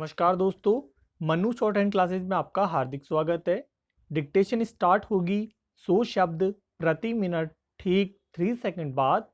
नमस्कार दोस्तों। Manu short hand classes में आपका हार्दिक स्वागत है। डिक्टेशन स्टार्ट होगी 100 शब्द प्रति मिनट ठीक 3 सेकंड बाद।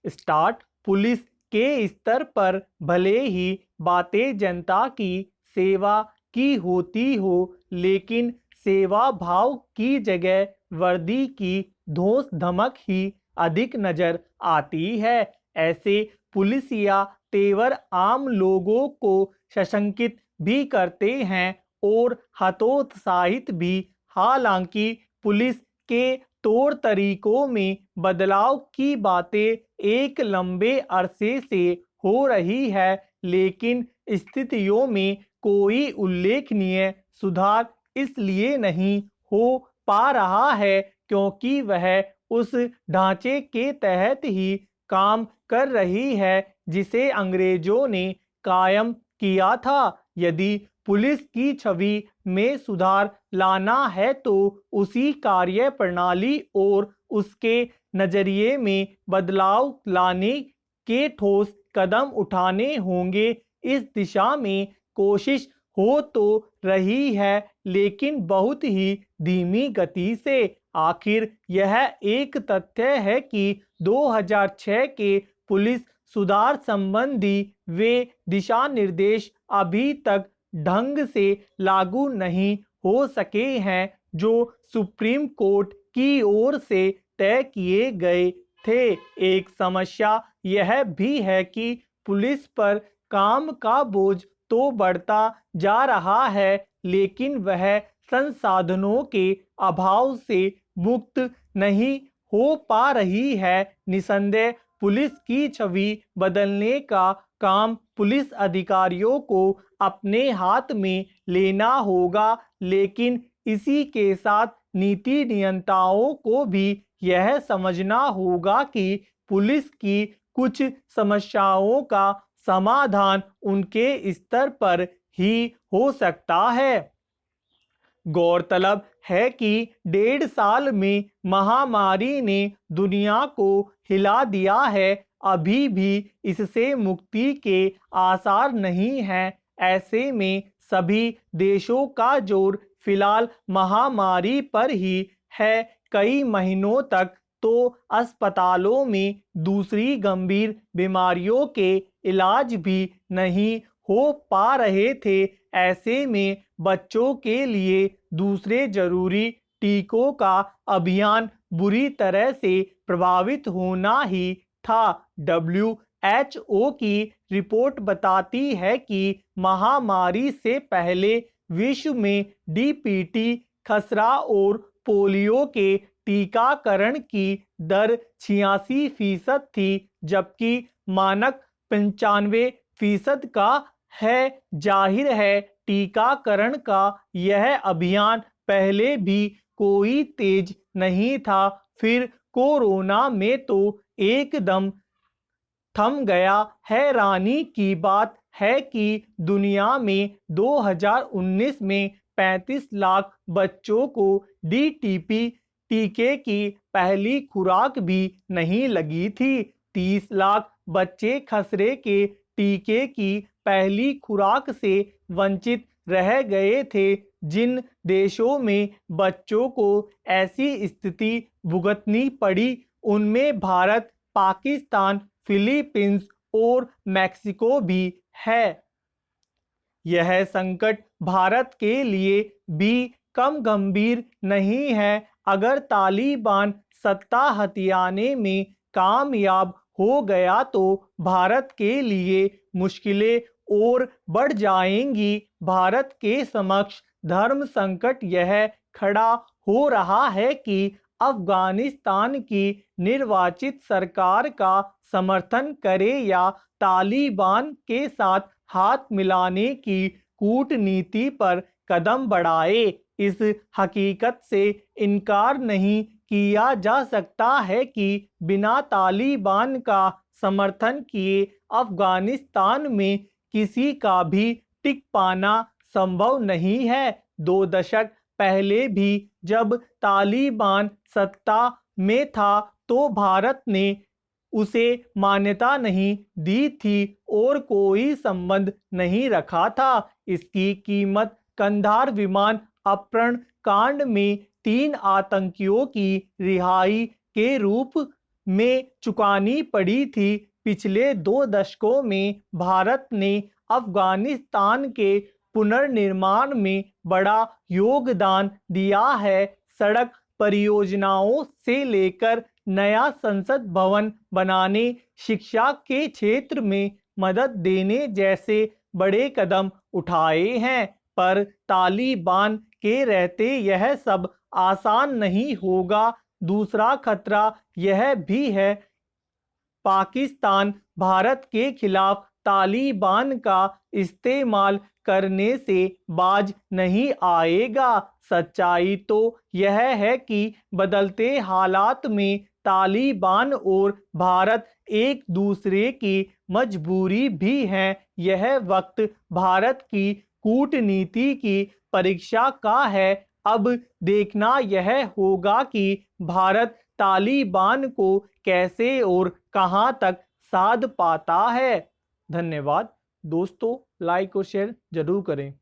स्टार्ट। पुलिस के स्तर पर भले ही बातें जनता की सेवा की होती हो, लेकिन सेवा भाव की जगह वर्दी की धौंस धमक ही अधिक नजर आती है। ऐसे पुलिसिया तेवर आम लोगों को सशंकित भी करते हैं और हतोत्साहित भी। हालांकि पुलिस के तौर तरीकों में बदलाव की बातें एक लंबे अरसे से हो रही है, लेकिन स्थितियों में कोई उल्लेखनीय सुधार इसलिए नहीं हो पा रहा है क्योंकि वह उस ढांचे के तहत ही काम कर रही है जिसे अंग्रेजों ने कायम किया था। यदि पुलिस की छवि में सुधार लाना है तो उसी कार्य प्रणाली और उसके नजरिए में बदलाव लाने के ठोस कदम उठाने होंगे। इस दिशा में कोशिश हो तो रही है, लेकिन बहुत ही धीमी गति से। आखिर यह एक तथ्य है कि 2006 के पुलिस सुधार संबंधी वे दिशा निर्देश अभी तक ढंग से लागू नहीं हो सके हैं जो सुप्रीम कोर्ट की ओर से तय किए गए थे। एक समस्या यह भी है कि पुलिस पर काम का बोझ तो बढ़ता जा रहा है, लेकिन वह संसाधनों के अभाव से मुक्त नहीं हो पा रही है। निसंदेह पुलिस की छवि बदलने का काम पुलिस अधिकारियों को अपने हाथ में लेना होगा, लेकिन इसी के साथ नीति नियंताओं को भी यह समझना होगा कि पुलिस की कुछ समस्याओं का समाधान उनके स्तर पर ही हो सकता है। गौरतलब है कि 1.5 साल में महामारी ने दुनिया को हिला दिया है। अभी भी इससे मुक्ति के आसार नहीं हैं। ऐसे में सभी देशों का जोर फिलहाल महामारी पर ही है। कई महीनों तक तो अस्पतालों में दूसरी गंभीर बीमारियों के इलाज भी नहीं हो पा रहे थे। ऐसे में बच्चों के लिए दूसरे जरूरी टीकों का अभियान बुरी तरह से प्रभावित होना ही था। WHO की रिपोर्ट बताती है कि महामारी से पहले विश्व में DPT, खसरा और पोलियो के टीकाकरण की दर 86% थी, जबकि मानक 95% का है। जाहिर है टीकाकरण का यह अभियान पहले भी कोई तेज नहीं था, फिर कोरोना में तो एकदम थम गया। हैरानी की बात है कि दुनिया में 2019 में 35 लाख बच्चों को DTP टीके की पहली खुराक भी नहीं लगी थी। 30 लाख बच्चे खसरे के टीके की पहली खुराक से वंचित रह गए थे। जिन देशों में बच्चों को ऐसी स्थिति भुगतनी पड़ी, उनमें भारत, पाकिस्तान, फिलीपींस और मैक्सिको भी है। यह संकट भारत के लिए भी कम गंभीर नहीं है। अगर तालिबान सत्ता हथियाने में कामयाब हो गया तो भारत के लिए मुश्किलें और बढ़ जाएंगी। भारत के समक्ष धर्म संकट यह खड़ा हो रहा है कि अफगानिस्तान की निर्वाचित सरकार का समर्थन करे या तालिबान के साथ हाथ मिलाने की कूटनीति पर कदम बढ़ाए। इस हकीकत से इनकार नहीं किया जा सकता है कि बिना तालिबान का समर्थन किए अफगानिस्तान में किसी का भी टिक पाना संभव नहीं है। 2 दशक पहले भी जब तालिबान सत्ता में था तो भारत ने उसे मान्यता नहीं दी थी और कोई संबंध नहीं रखा था। इसकी कीमत कंधार विमान अपहरण कांड में 3 आतंकियों की रिहाई के रूप में चुकानी पड़ी थी। पिछले 2 दशकों में भारत ने अफगानिस्तान के पुनर्निर्माण में बड़ा योगदान दिया है। सड़क परियोजनाओं से लेकर नया संसद भवन बनाने, शिक्षा के क्षेत्र में मदद देने जैसे बड़े कदम उठाए हैं। पर तालिबान के रहते यह सब आसान नहीं होगा। दूसरा खतरा यह भी है, पाकिस्तान भारत के खिलाफ तालिबान का इस्तेमाल करने से बाज नहीं आएगा। सच्चाई तो यह है कि बदलते हालात में तालिबान और भारत एक दूसरे की मजबूरी भी हैं। यह वक्त भारत की कूटनीति की परीक्षा का है। अब देखना यह होगा कि भारत तालिबान को कैसे और कहां तक साध पाता है। धन्यवाद दोस्तों, लाइक और शेयर जरूर करें।